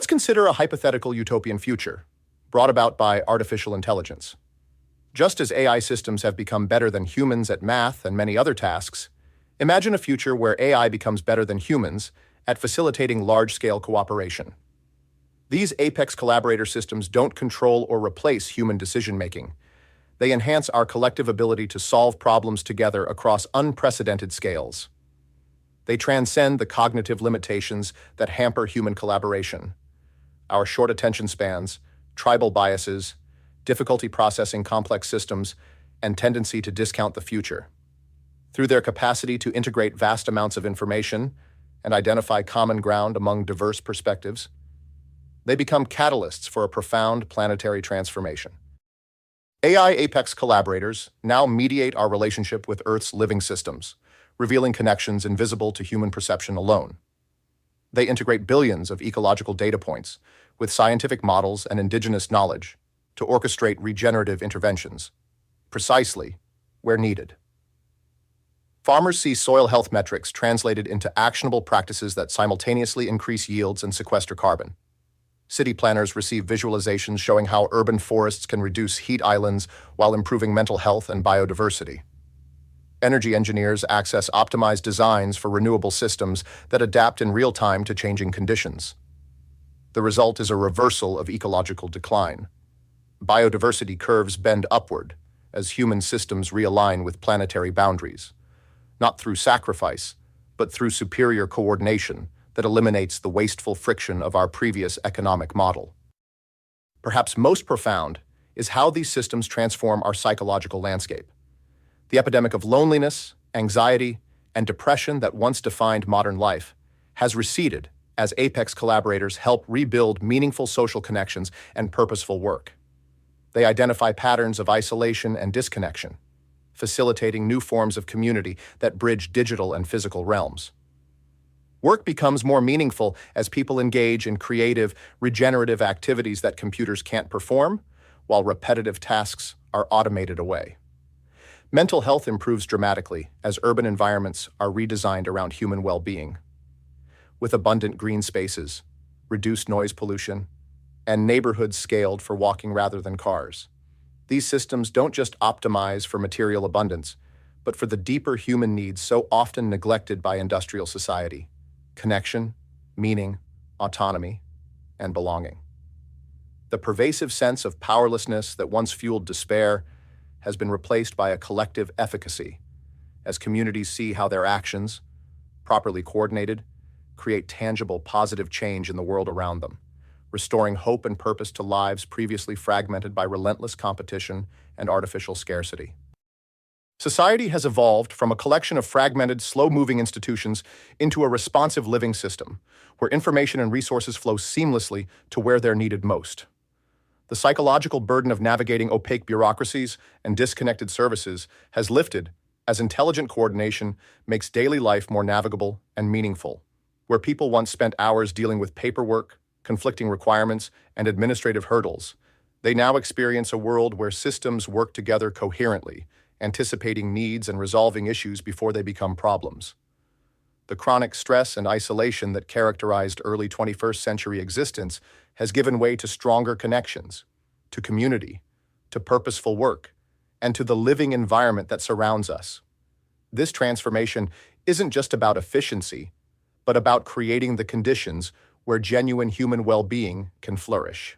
Let's consider a hypothetical utopian future, brought about by artificial intelligence. Just as AI systems have become better than humans at math and many other tasks, imagine a future where AI becomes better than humans at facilitating large-scale cooperation. These apex collaborator systems don't control or replace human decision-making. They enhance our collective ability to solve problems together across unprecedented scales. They transcend the cognitive limitations that hamper human collaboration. Our short attention spans, tribal biases, difficulty processing complex systems, and tendency to discount the future. Through their capacity to integrate vast amounts of information and identify common ground among diverse perspectives, they become catalysts for a profound planetary transformation. AI apex collaborators now mediate our relationship with Earth's living systems, revealing connections invisible to human perception alone. They integrate billions of ecological data points with scientific models and indigenous knowledge to orchestrate regenerative interventions, precisely where needed. Farmers see soil health metrics translated into actionable practices that simultaneously increase yields and sequester carbon. City planners receive visualizations showing how urban forests can reduce heat islands while improving mental health and biodiversity. Energy engineers access optimized designs for renewable systems that adapt in real time to changing conditions. The result is a reversal of ecological decline. Biodiversity curves bend upward as human systems realign with planetary boundaries, not through sacrifice, but through superior coordination that eliminates the wasteful friction of our previous economic model. Perhaps most profound is how these systems transform our psychological landscape. The epidemic of loneliness, anxiety, and depression that once defined modern life has receded as apex collaborators help rebuild meaningful social connections and purposeful work. They identify patterns of isolation and disconnection, facilitating new forms of community that bridge digital and physical realms. Work becomes more meaningful as people engage in creative, regenerative activities that computers can't perform, while repetitive tasks are automated away. Mental health improves dramatically as urban environments are redesigned around human well-being. With abundant green spaces, reduced noise pollution, and neighborhoods scaled for walking rather than cars, these systems don't just optimize for material abundance, but for the deeper human needs so often neglected by industrial society: connection, meaning, autonomy, and belonging. The pervasive sense of powerlessness that once fueled despair has been replaced by a collective efficacy, as communities see how their actions, properly coordinated, create tangible positive change in the world around them, restoring hope and purpose to lives previously fragmented by relentless competition and artificial scarcity. Society has evolved from a collection of fragmented, slow-moving institutions into a responsive living system, where information and resources flow seamlessly to where they're needed most. The psychological burden of navigating opaque bureaucracies and disconnected services has lifted as intelligent coordination makes daily life more navigable and meaningful. Where people once spent hours dealing with paperwork, conflicting requirements, and administrative hurdles, they now experience a world where systems work together coherently, anticipating needs and resolving issues before they become problems. The chronic stress and isolation that characterized early 21st century existence has given way to stronger connections, to community, to purposeful work, and to the living environment that surrounds us. This transformation isn't just about efficiency, but about creating the conditions where genuine human well-being can flourish.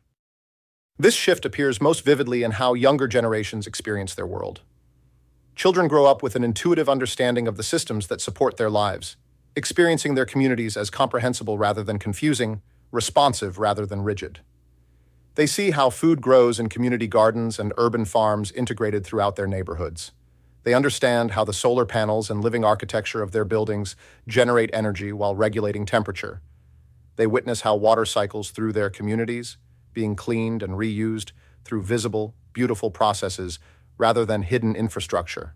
This shift appears most vividly in how younger generations experience their world. Children grow up with an intuitive understanding of the systems that support their lives, experiencing their communities as comprehensible rather than confusing, responsive rather than rigid. They see how food grows in community gardens and urban farms integrated throughout their neighborhoods. They understand how the solar panels and living architecture of their buildings generate energy while regulating temperature. They witness how water cycles through their communities, being cleaned and reused through visible, beautiful processes rather than hidden infrastructure.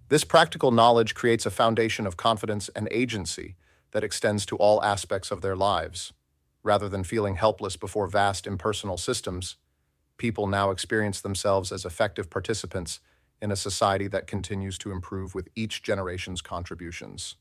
This practical knowledge creates a foundation of confidence and agency that extends to all aspects of their lives. Rather than feeling helpless before vast impersonal systems, people now experience themselves as effective participants in a society that continues to improve with each generation's contributions.